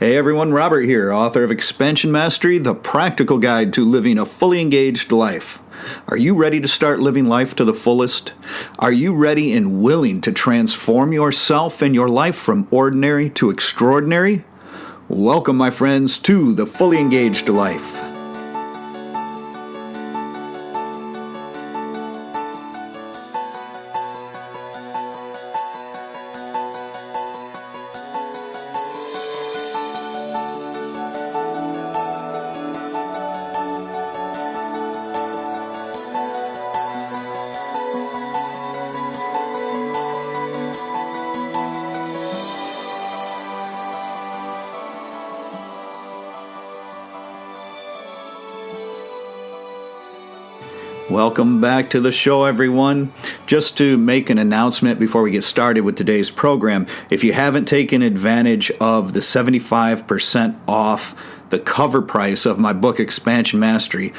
Hey everyone, Robert here, author of Expansion Mastery, the practical guide to living a fully engaged life. Are you ready to start living life to the fullest? Are you ready and willing to transform yourself and your life from ordinary to extraordinary? Welcome, my friends, to the Fully Engaged Life. Welcome back to the show, everyone. Just to make an announcement before we get started with today's program, if you haven't taken advantage of the 75% off the cover price of my book, Expansion Mastery,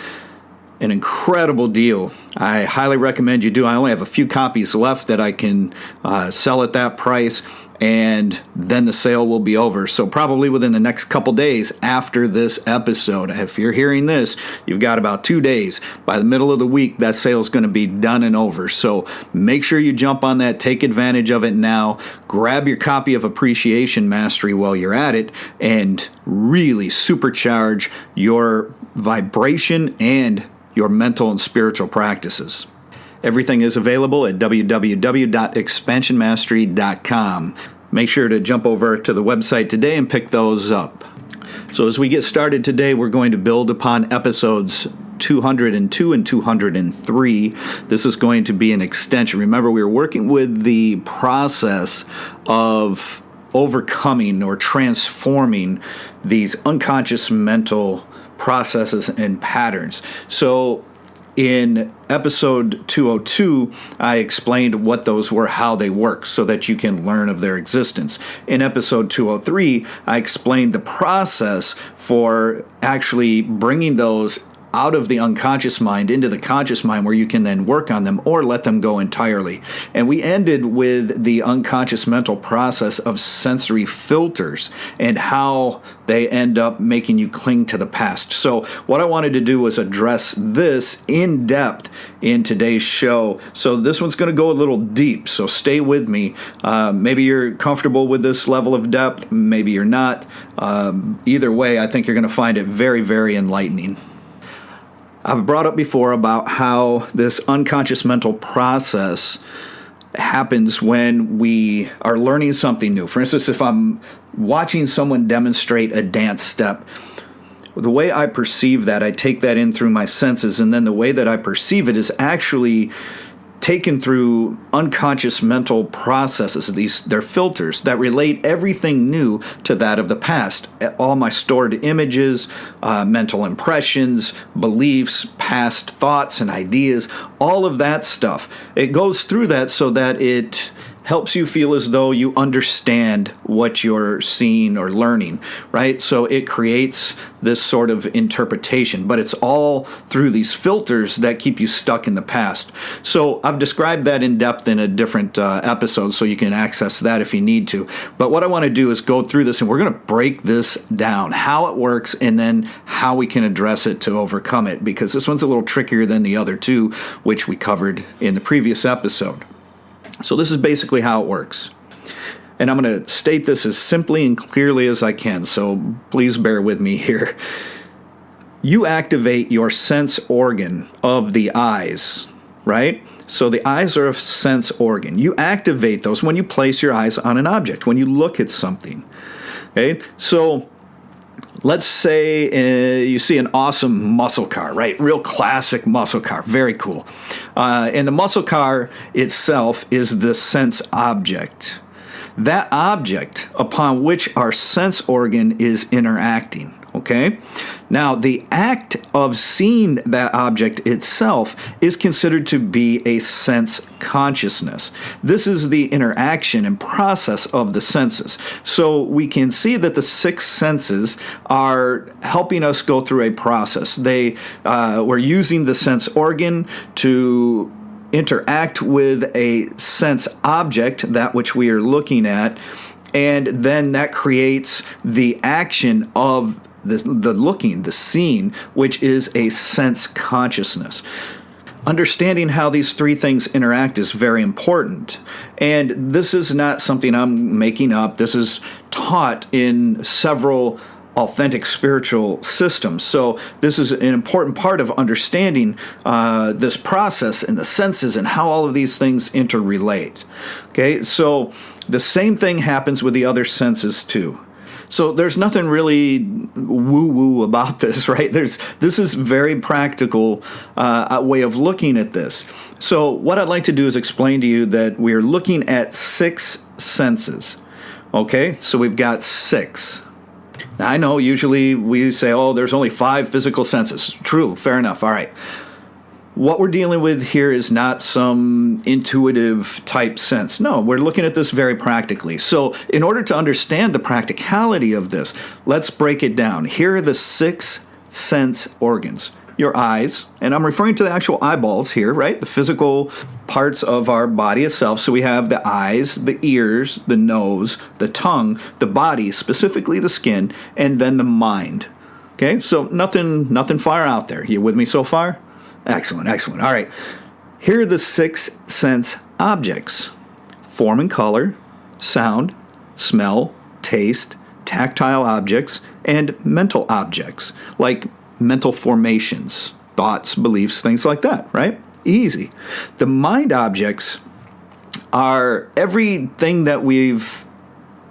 an incredible deal. I highly recommend you do. I only have a few copies left that I can sell at that price, and then the sale will be over. So probably within the next couple days after this episode. If you're hearing this, you've got about 2 days. By the middle of the week, that sale is going to be done and over. So make sure you jump on that. Take advantage of it now. Grab your copy of Appreciation Mastery while you're at it and really supercharge your vibration and your mental and spiritual practices. Everything is available at www.expansionmastery.com. Make sure to jump over to the website today and pick those up. So as we get started today, we're going to build upon episodes 202 and 203. This is going to be an extension. Remember, we were working with the process of overcoming or transforming these unconscious mental processes and patterns. So in episode 202, I explained what those were, how they work, so that you can learn of their existence. In episode 203, I explained the process for actually bringing those out of the unconscious mind into the conscious mind, where you can then work on them or let them go entirely. And we ended with the unconscious mental process of sensory filters and how they end up making you cling to the past. So what I wanted to do was address this in depth in today's show. So this one's going to go a little deep, so stay with me. Maybe you're comfortable with this level of depth, maybe you're not. Either way, I think you're going to find it very, very enlightening. I've brought up before about how this unconscious mental process happens when we are learning something new. For instance, if I'm watching someone demonstrate a dance step, the way I perceive that, I take that in through my senses, and then the way that I perceive it is actually taken through unconscious mental processes. They're filters that relate everything new to that of the past. All my stored images, mental impressions, beliefs, past thoughts and ideas, all of that stuff. It goes through that so that it helps you feel as though you understand what you're seeing or learning, right? So it creates this sort of interpretation, but it's all through these filters that keep you stuck in the past. So I've described that in depth in a different episode, so you can access that if you need to. But what I want to do is go through this, and we're going to break this down, how it works, and then how we can address it to overcome it, because this one's a little trickier than the other two, which we covered in the previous episode. So this is basically how it works. And I'm going to state this as simply and clearly as I can, so please bear with me here. You activate your sense organ of the eyes, right? So the eyes are a sense organ. You activate those when you place your eyes on an object, when you look at something. Okay? So let's say you see an awesome muscle car, right? Real classic muscle car, very cool. And the muscle car itself is the sense object. That object upon which our sense organ is interacting, okay? Now, the act of seeing that object itself is considered to be a sense consciousness. This is the interaction and process of the senses. So we can see that the six senses are helping us go through a process. We're using the sense organ to interact with a sense object, that which we are looking at, And then that creates the action of the looking, the seeing, which is a sense consciousness. Understanding how these three things interact is very important. And this is not something I'm making up. This is taught in several authentic spiritual systems. So this is an important part of understanding this process and the senses and how all of these things interrelate. Okay, so the same thing happens with the other senses too. So there's nothing really woo-woo about this, right? This is very practical way of looking at this. So what I'd like to do is explain to you that we're looking at 6 senses. Okay, so we've got 6. Now, I know usually we say, oh, there's only 5 physical senses. True, fair enough, all right. What we're dealing with here is not some intuitive type sense. No, we're looking at this very practically. So in order to understand the practicality of this, let's break it down. Here are the 6 sense organs. Your eyes, and I'm referring to the actual eyeballs here, right? The physical parts of our body itself. So we have the eyes, the ears, the nose, the tongue, the body, specifically the skin, and then the mind. Okay, so nothing far out there. You with me so far? Excellent, excellent. All right. Here are the 6 sense objects: form and color, sound, smell, taste, tactile objects, and mental objects, like mental formations, thoughts, beliefs, things like that, right? Easy. The mind objects are everything that we've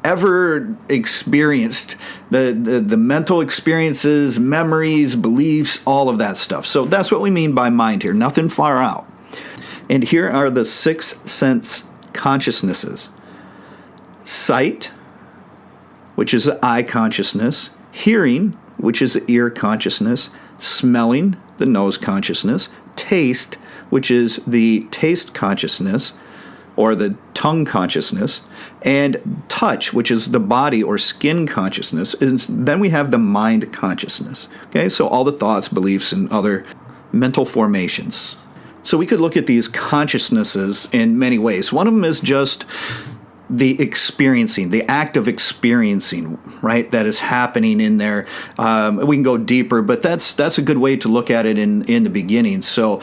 ever experienced, the mental experiences, memories, beliefs, all of that stuff. So that's what we mean by mind here, nothing far out. And here are the 6 sense consciousnesses: sight, which is the eye consciousness; hearing, which is the ear consciousness; smelling, the nose consciousness; taste, which is the taste consciousness, or the tongue consciousness; and touch, which is the body or skin consciousness. And then we have the mind consciousness. Okay, so all the thoughts, beliefs, and other mental formations. So we could look at these consciousnesses in many ways. One of them is just the experiencing, the act of experiencing, right, that is happening in there. We can go deeper, but that's a good way to look at it in the beginning. So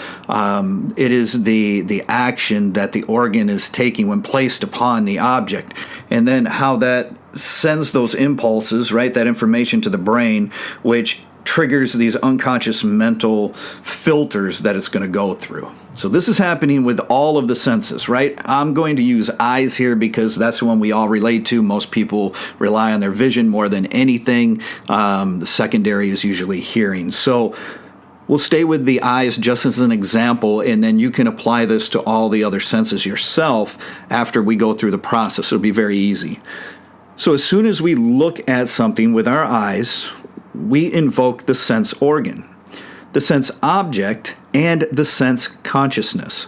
it is the action that the organ is taking when placed upon the object, and then how that sends those impulses, right, that information to the brain, which triggers these unconscious mental filters that it's going to go through. So this is happening with all of the senses, right? I'm going to use eyes here because that's the one we all relate to. Most people rely on their vision more than anything. The secondary is usually hearing. So we'll stay with the eyes just as an example, and then you can apply this to all the other senses yourself after we go through the process. It'll be very easy. So as soon as we look at something with our eyes, we invoke the sense organ, the sense object, and the sense consciousness.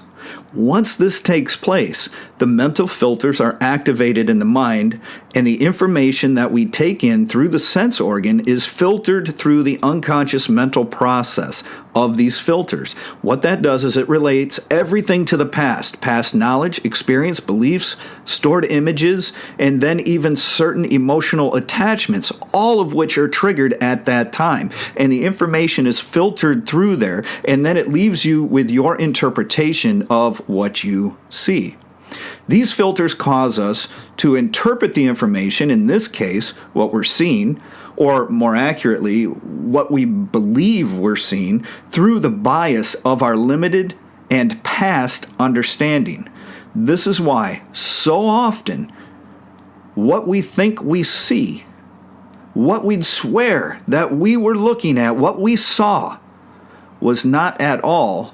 Once this takes place, the mental filters are activated in the mind, and the information that we take in through the sense organ is filtered through the unconscious mental process of these filters. What that does is it relates everything to the past knowledge, experience, beliefs, stored images, and then even certain emotional attachments, all of which are triggered at that time. And the information is filtered through there, and then it leaves you with your interpretation of what you see. These filters cause us to interpret the information, in this case, what we're seeing, or more accurately, what we believe we're seeing, through the bias of our limited and past understanding. This is why, so often, what we think we see, what we'd swear that we were looking at, what we saw, was not at all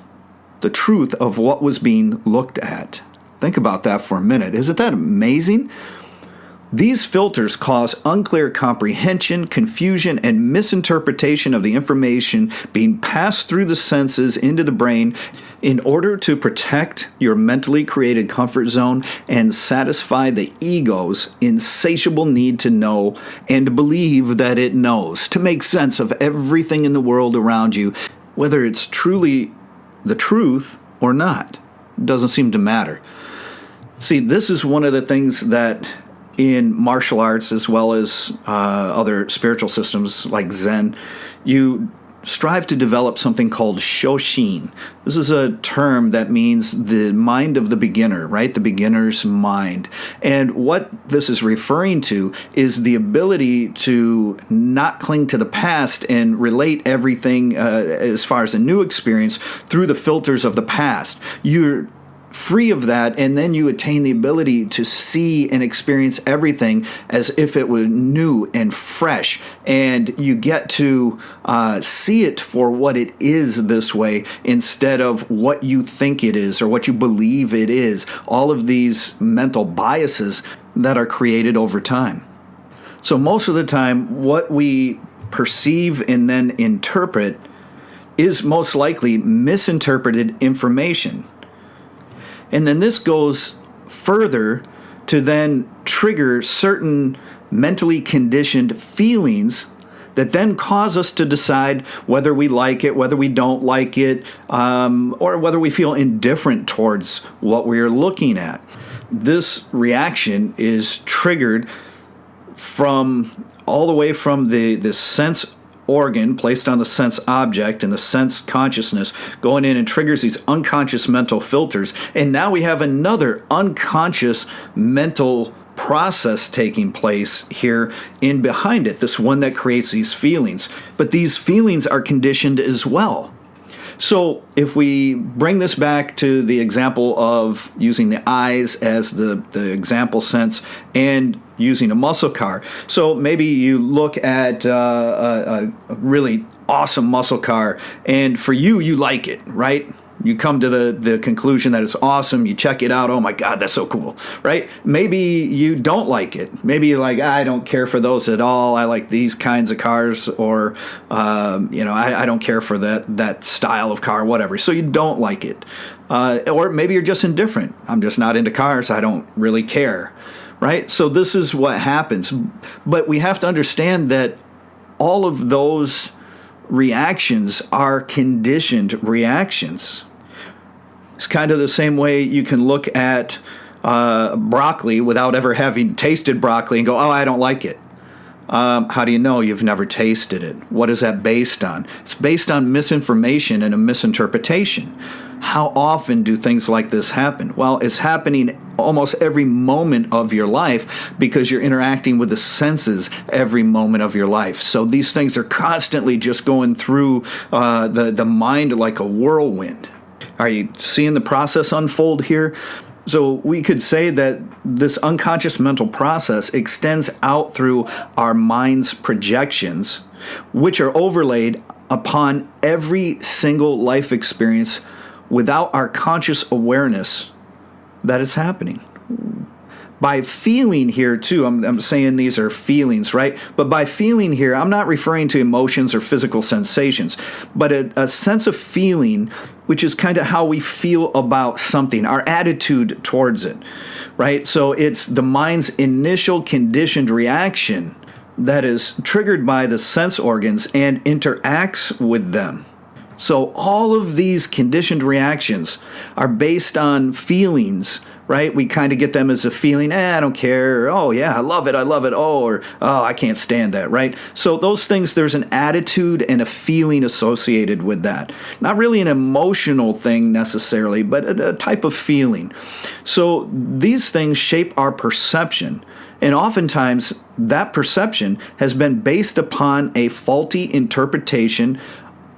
the truth of what was being looked at. Think about that for a minute. Isn't that amazing? These filters cause unclear comprehension, confusion, and misinterpretation of the information being passed through the senses into the brain in order to protect your mentally created comfort zone and satisfy the ego's insatiable need to know and believe that it knows, to make sense of everything in the world around you, whether it's truly the truth or not. It doesn't seem to matter. See, this is one of the things that in martial arts as well as other spiritual systems like Zen, you strive to develop something called shoshin. This is a term that means the mind of the beginner, right? The beginner's mind. And what this is referring to is the ability to not cling to the past and relate everything as far as a new experience through the filters of the past. You're free of that, and then you attain the ability to see and experience everything as if it were new and fresh, and you get to see it for what it is this way instead of what you think it is or what you believe it is. All of these mental biases that are created over time. So most of the time, what we perceive and then interpret is most likely misinterpreted information. And then this goes further to then trigger certain mentally conditioned feelings that then cause us to decide whether we like it, whether we don't like it, or whether we feel indifferent towards what we're looking at. This reaction is triggered from all the way from the sense organ placed on the sense object and the sense consciousness going in and triggers these unconscious mental filters. And now we have another unconscious mental process taking place here in behind it, this one that creates these feelings. But these feelings are conditioned as well. So if we bring this back to the example of using the eyes as the example sense and using a muscle car. So maybe you look at a really awesome muscle car, and for you, you like it, right? You come to the conclusion that it's awesome. You check it out. Oh my God, that's so cool, right? Maybe you don't like it. Maybe you're like, I don't care for those at all. I like these kinds of cars, or I don't care for that style of car, whatever. So you don't like it, or maybe you're just indifferent. I'm just not into cars. I don't really care, right? So this is what happens. But we have to understand that all of those reactions are conditioned reactions. It's kind of the same way you can look at broccoli without ever having tasted broccoli and go, oh, I don't like it. How do you know? You've never tasted it. What is that based on? It's based on misinformation and a misinterpretation. How often do things like this happen? Well, it's happening almost every moment of your life because you're interacting with the senses every moment of your life. So these things are constantly just going through the mind like a whirlwind. Are you seeing the process unfold here? So we could say that this unconscious mental process extends out through our mind's projections, which are overlaid upon every single life experience without our conscious awareness that it's happening. By feeling here, too, I'm saying these are feelings, right? But by feeling here, I'm not referring to emotions or physical sensations, but a sense of feeling, which is kind of how we feel about something, our attitude towards it, right? So it's the mind's initial conditioned reaction that is triggered by the sense organs and interacts with them. So all of these conditioned reactions are based on feelings, right? We kind of get them as a feeling, I don't care, oh yeah, I love it, oh, I can't stand that, right? So those things, there's an attitude and a feeling associated with that. Not really an emotional thing necessarily, but a type of feeling. So these things shape our perception. And oftentimes, that perception has been based upon a faulty interpretation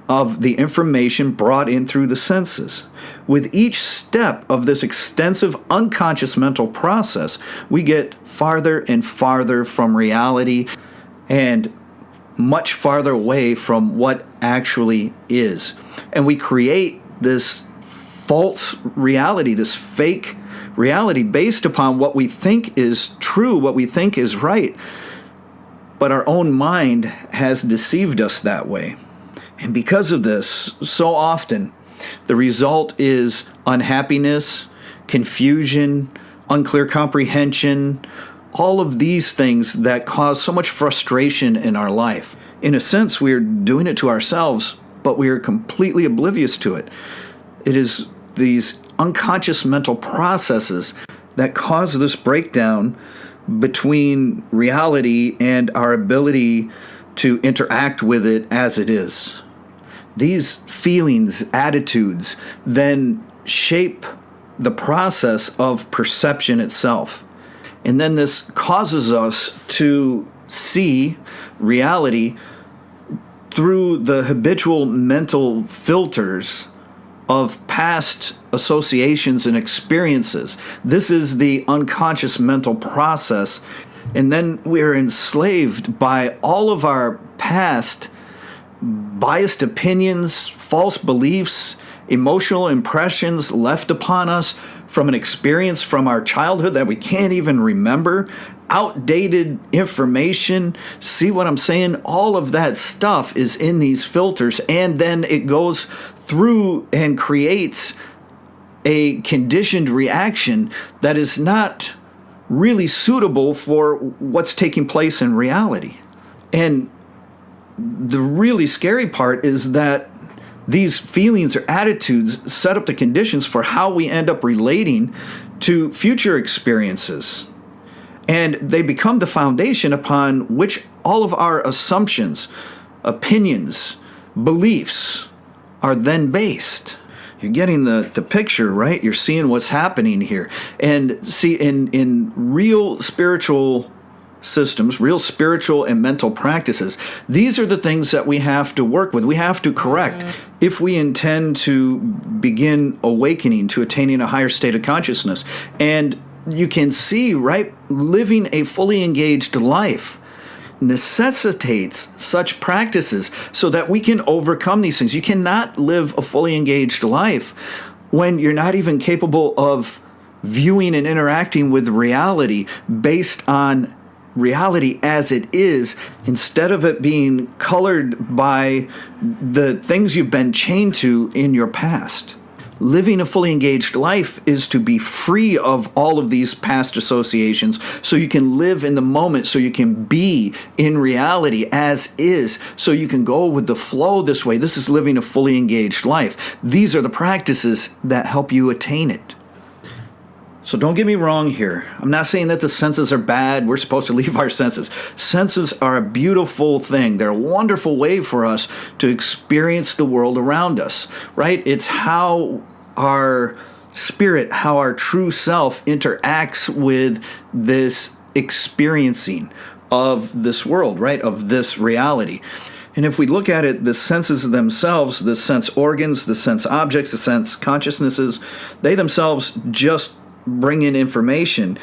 of the information brought in through the senses. With each step of this extensive unconscious mental process, we get farther and farther from reality and much farther away from what actually is. And we create this false reality, this fake reality based upon what we think is true, what we think is right. But our own mind has deceived us that way. And because of this, so often, the result is unhappiness, confusion, unclear comprehension, all of these things that cause so much frustration in our life. In a sense, we're doing it to ourselves, but we are completely oblivious to it. It is these unconscious mental processes that cause this breakdown between reality and our ability to interact with it as it is. These feelings, attitudes, then shape the process of perception itself. And then this causes us to see reality through the habitual mental filters of past associations and experiences. This is the unconscious mental process. And then we're enslaved by all of our past biased opinions, false beliefs, emotional impressions left upon us from an experience from our childhood that we can't even remember, outdated information. See what I'm saying? All of that stuff is in these filters, and then it goes through and creates a conditioned reaction that is not really suitable for what's taking place in reality. And the really scary part is that these feelings or attitudes set up the conditions for how we end up relating to future experiences. And they become the foundation upon which all of our assumptions, opinions, beliefs are then based. You're getting the picture, right? You're seeing what's happening here. And see, in real spiritual systems, real spiritual and mental practices, these are the things that we have to work with. We have to correct if we intend to begin awakening to attaining a higher state of consciousness. And you can see, right, living a fully engaged life necessitates such practices so that we can overcome these things. You cannot live a fully engaged life when you're not even capable of viewing and interacting with reality based on reality as it is, instead of it being colored by the things you've been chained to in your past. Living a fully engaged life is to be free of all of these past associations so you can live in the moment, so you can be in reality as is, so you can go with the flow this way. This is living a fully engaged life. These are the practices that help you attain it. So don't get me wrong here. I'm not saying that the senses are bad. We're supposed to leave our senses. Senses are a beautiful thing. They're a wonderful way for us to experience the world around us, right? It's how our spirit, how our true self interacts with this experiencing of this world, right? Of this reality. And if we look at it, the senses themselves, the sense organs, the sense objects, the sense consciousnesses, they themselves just bring in information.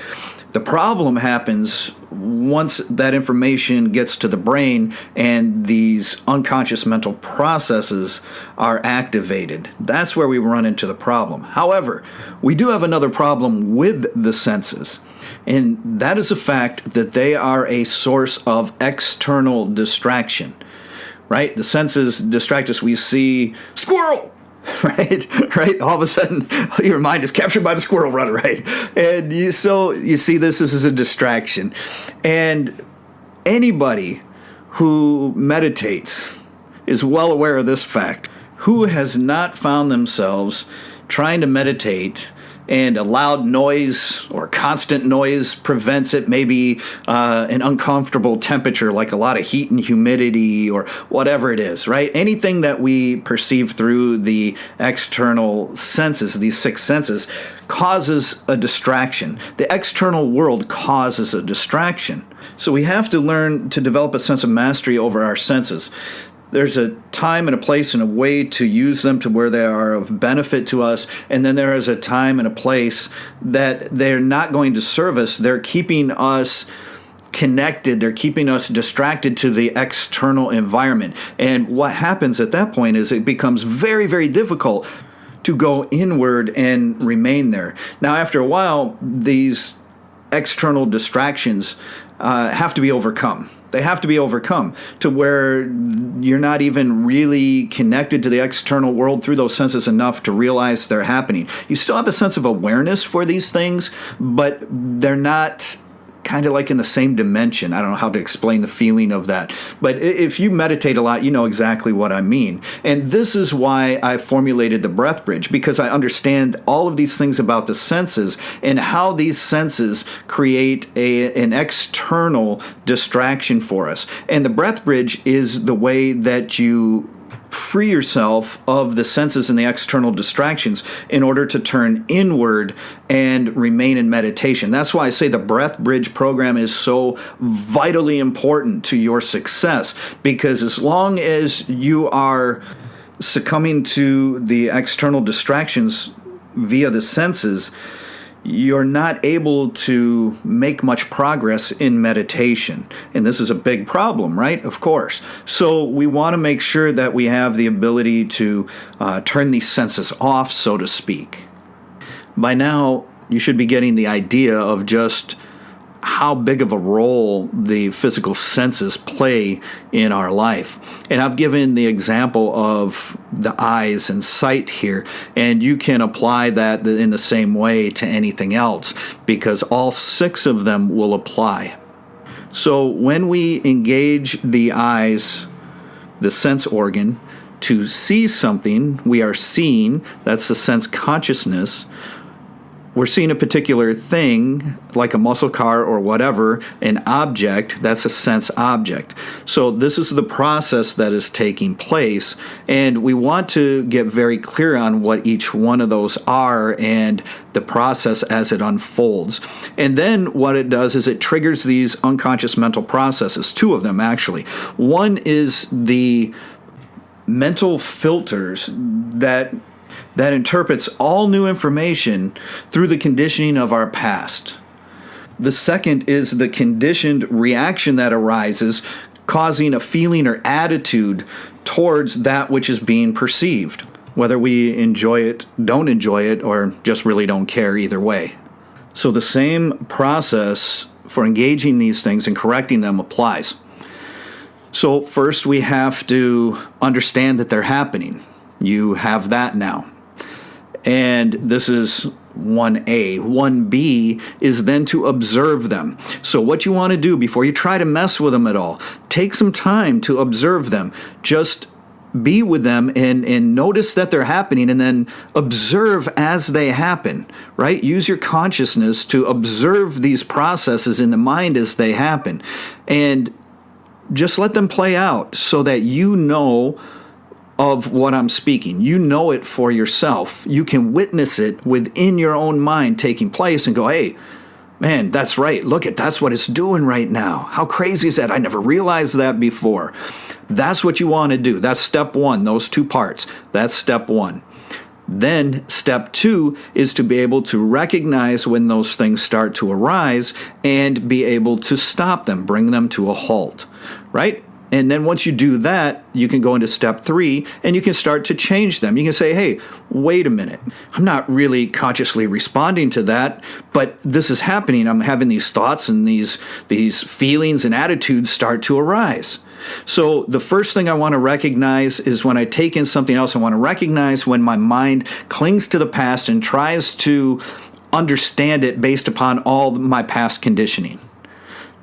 The problem happens once that information gets to the brain and these unconscious mental processes are activated. That's where we run into the problem. However, we do have another problem with the senses, and that is the fact that they are a source of external distraction, right? The senses distract us. We see squirrel, right? All of a sudden, your mind is captured by the squirrel runner, right? And you see this as a distraction. And anybody who meditates is well aware of this fact. Who has not found themselves trying to meditate and a loud noise or constant noise prevents it, maybe an uncomfortable temperature like a lot of heat and humidity or whatever it is, right? Anything that we perceive through the external senses, these six senses, causes a distraction. The external world causes a distraction. So we have to learn to develop a sense of mastery over our senses. There's a time and a place and a way to use them to where they are of benefit to us, and then there is a time and a place that they're not going to serve us. They're keeping us connected. They're keeping us distracted to the external environment. And what happens at that point is it becomes very, very difficult to go inward and remain there. Now, after a while, these external distractions have to be overcome. They have to be overcome to where you're not even really connected to the external world through those senses enough to realize they're happening. You still have a sense of awareness for these things, but they're not kind of like in the same dimension. I don't know how to explain the feeling of that. But if you meditate a lot, you know exactly what I mean. And this is why I formulated the breath bridge, because I understand all of these things about the senses and how these senses create an external distraction for us. And the breath bridge is the way that you free yourself of the senses and the external distractions in order to turn inward and remain in meditation. That's why I say the Breath Bridge program is so vitally important to your success, because as long as you are succumbing to the external distractions via the senses, you're not able to make much progress in meditation. And this is a big problem, right? Of course. So we want to make sure that we have the ability to turn these senses off, so to speak. By now, you should be getting the idea of just how big of a role the physical senses play in our life. And I've given the example of the eyes and sight here, and you can apply that in the same way to anything else, because all 6 of them will apply. So when we engage the eyes, the sense organ, to see something, we are seeing, that's the sense consciousness. We're seeing a particular thing, like a muscle car or whatever, an object, that's a sense object. So this is the process that is taking place, and we want to get very clear on what each one of those are and the process as it unfolds. And then what it does is it triggers these unconscious mental processes, 2 of them actually. One is the mental filters that interprets all new information through the conditioning of our past. The second is the conditioned reaction that arises, causing a feeling or attitude towards that which is being perceived, whether we enjoy it, don't enjoy it, or just really don't care either way. So the same process for engaging these things and correcting them applies. So first we have to understand that they're happening. You have that now. And this is 1A. 1B is then to observe them. So what you want to do before you try to mess with them at all, take some time to observe them. Just be with them and notice that they're happening, and then observe as they happen, right? Use your consciousness to observe these processes in the mind as they happen. And just let them play out so that you know of what I'm speaking. You know it for yourself. You can witness it within your own mind taking place and go, hey, man, that's right. Look that's what it's doing right now. How crazy is that? I never realized that before. That's what you want to do. That's step 1, those 2 parts. That's step 1. Then step 2 is to be able to recognize when those things start to arise and be able to stop them, bring them to a halt, right? And then once you do that, you can go into step 3 and you can start to change them. You can say, hey, wait a minute. I'm not really consciously responding to that, but this is happening. I'm having these thoughts and these feelings and attitudes start to arise. So the first thing I want to recognize is when I take in something else, I want to recognize when my mind clings to the past and tries to understand it based upon all my past conditioning.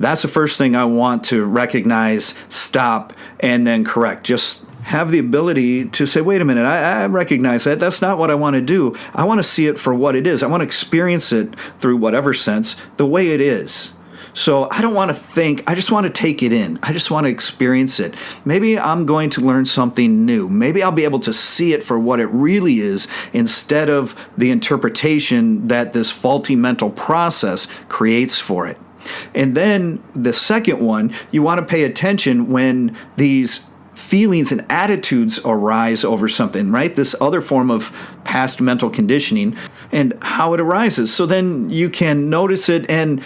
That's the first thing I want to recognize, stop, and then correct. Just have the ability to say, wait a minute, I recognize that. That's not what I want to do. I want to see it for what it is. I want to experience it through whatever sense, the way it is. So I don't want to think, I just want to take it in. I just want to experience it. Maybe I'm going to learn something new. Maybe I'll be able to see it for what it really is instead of the interpretation that this faulty mental process creates for it. And then the second one, you want to pay attention when these feelings and attitudes arise over something, right? This other form of past mental conditioning and how it arises. So then you can notice it and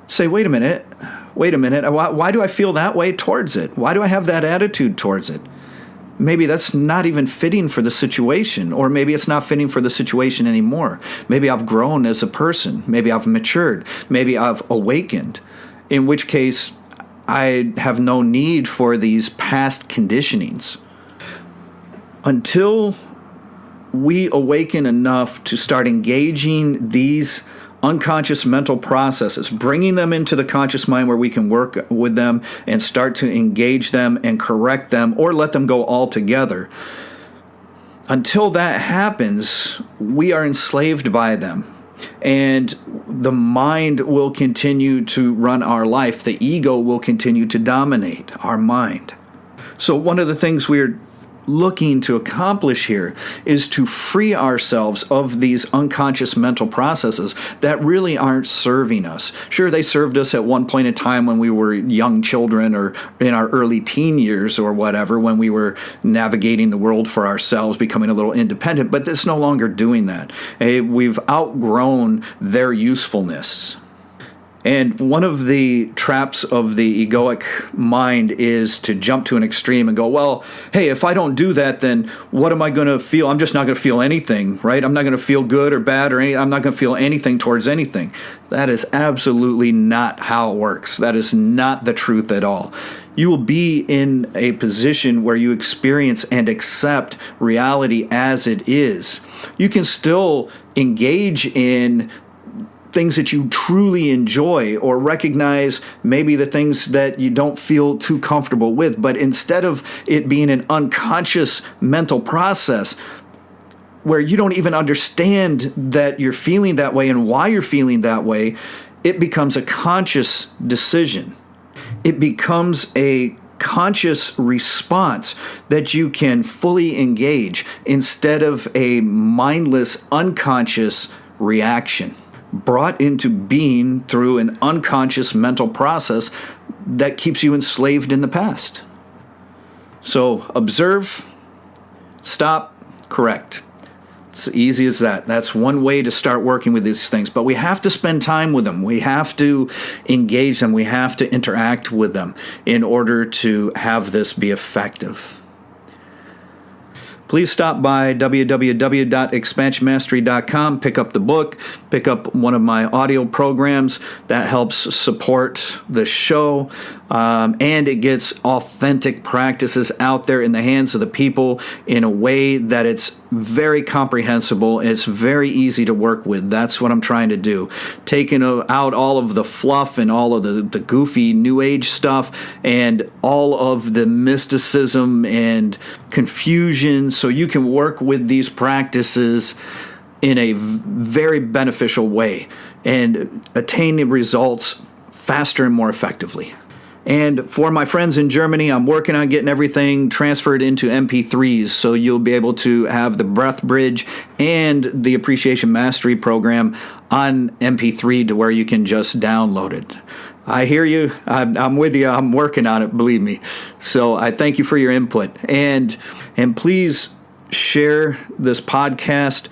say, wait a minute, why do I feel that way towards it? Why do I have that attitude towards it? Maybe that's not even fitting for the situation, or maybe it's not fitting for the situation anymore. Maybe I've grown as a person. Maybe I've matured. Maybe I've awakened, in which case I have no need for these past conditionings. Until we awaken enough to start engaging these unconscious mental processes, bringing them into the conscious mind where we can work with them and start to engage them and correct them or let them go altogether. Until that happens, we are enslaved by them. And the mind will continue to run our life. The ego will continue to dominate our mind. So one of the things we're looking to accomplish here is to free ourselves of these unconscious mental processes that really aren't serving us. Sure, they served us at one point in time when we were young children or in our early teen years or whatever, when we were navigating the world for ourselves, becoming a little independent, but it's no longer doing that. We've outgrown their usefulness. And one of the traps of the egoic mind is to jump to an extreme and go, well, hey, if I don't do that, then what am I going to feel? I'm just not going to feel anything, right? I'm not going to feel good or bad or I'm not going to feel anything towards anything. That is absolutely not how it works. That is not the truth at all. You will be in a position where you experience and accept reality as it is. You can still engage in things that you truly enjoy or recognize maybe the things that you don't feel too comfortable with. But instead of it being an unconscious mental process where you don't even understand that you're feeling that way and why you're feeling that way, it becomes a conscious decision. It becomes a conscious response that you can fully engage instead of a mindless, unconscious reaction brought into being through an unconscious mental process that keeps you enslaved in the past. So observe, stop, correct. It's easy as that. That's one way to start working with these things. But we have to spend time with them. We have to engage them. We have to interact with them in order to have this be effective. Please stop by www.expansionmastery.com, pick up the book, pick up one of my audio programs that helps support the show, and it gets authentic practices out there in the hands of the people in a way that it's very comprehensible. It's very easy to work with. That's what I'm trying to do. Taking out all of the fluff and all of the goofy New Age stuff and all of the mysticism and confusion so you can work with these practices in a very beneficial way and attain the results faster and more effectively. And for my friends in Germany, I'm working on getting everything transferred into MP3s, so you'll be able to have the Breath Bridge and the Appreciation Mastery program on MP3 to where you can just download it. I hear you. I'm with you. I'm working on it, believe me. So I thank you for your input. And please share this podcast.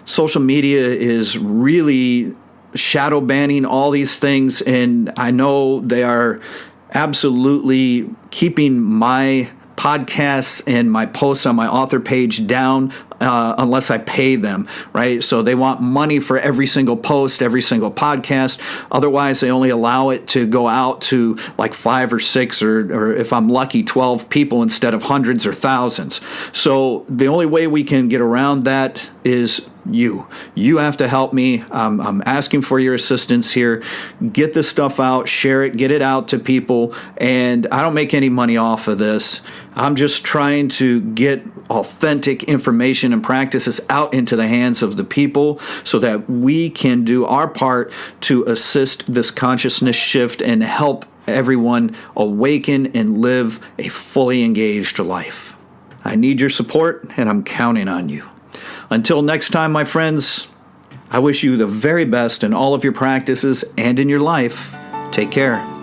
Social media is really shadow banning all these things, and I know they are absolutely keeping my podcasts and my posts on my author page down unless I pay them, right? So they want money for every single post, every single podcast. Otherwise, they only allow it to go out to like 5 or 6 or if I'm lucky, 12 people instead of hundreds or thousands. So the only way we can get around that is you. You have to help me. I'm asking for your assistance here. Get this stuff out, share it, get it out to people. And I don't make any money off of this. I'm just trying to get authentic information and practices out into the hands of the people so that we can do our part to assist this consciousness shift and help everyone awaken and live a fully engaged life. I need your support, and I'm counting on you. Until next time, my friends, I wish you the very best in all of your practices and in your life. Take care.